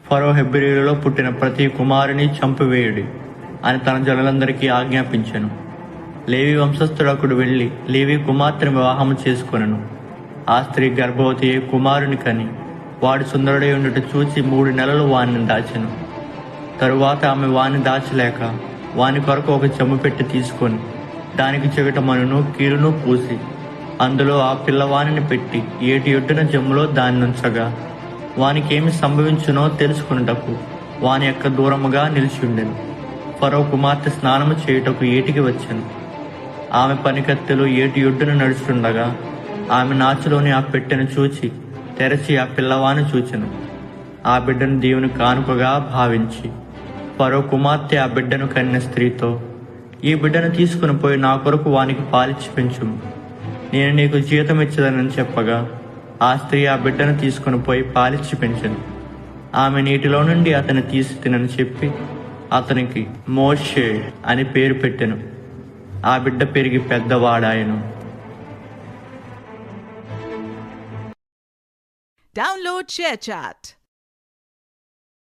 ఫరో హెబ్రీయులలో పుట్టిన ప్రతి కుమారుని చంపివేయుడి అని తన జనులందరికీ ఆజ్ఞాపించెను. లేవి వంశస్థుడొకడు వెళ్ళి లేవి కుమార్తెను వివాహము చేసుకొనెను. ఆ స్త్రీ గర్భవతి అయి కుమారుని కని వాడు సుందరుడై ఉండుట చూచి 3 నెలలు వానిని దాచెను. తరువాత ఆమె వాని దాచలేక వాని కొరకు ఒక చెమ్ము పెట్టి తీసుకొని దానికి చెవిటమనును కీలును పూసి అందులో ఆ పిల్లవానిని పెట్టి ఏటి ఒడ్డున జమ్ములో దాన్ని ఉంచగా వానికేమి సంభవించునో తెలుసుకున్నటకు వాని యొక్క దూరముగా నిలిచిండెను. ఫరో కుమార్తె స్నానము చేయుటకు ఏటికి వచ్చెను. ఆమె పనికత్తెలు ఏటి ఒడ్డున నడుచుండగా ఆమె నాచులోని ఆ పెట్టెను చూచి తెరచి ఆ పిల్లవాని చూచెను. ఆ బిడ్డను దేవుని కానుకగా భావించి ఫరో కుమార్తె ఆ బిడ్డను కన్య స్త్రీతో, ఈ బిడ్డను తీసుకుని పోయి నా కొరకు వానికి పాలిచ్చి పెంచుము, నేను నీకు జీతం ఇచ్చదనని చెప్పగా ఆ స్త్రీ ఆ బిడ్డను తీసుకుని పోయి పాలిచ్చి పెంచెను. ఆమె నీటిలో నుండి అతని తీసి తినని చెప్పి అతనికి మోషే అని పేరు పెట్టెను. ఆ బిడ్డ పెరిగి పెద్దవాడాయను. Download ShareChat.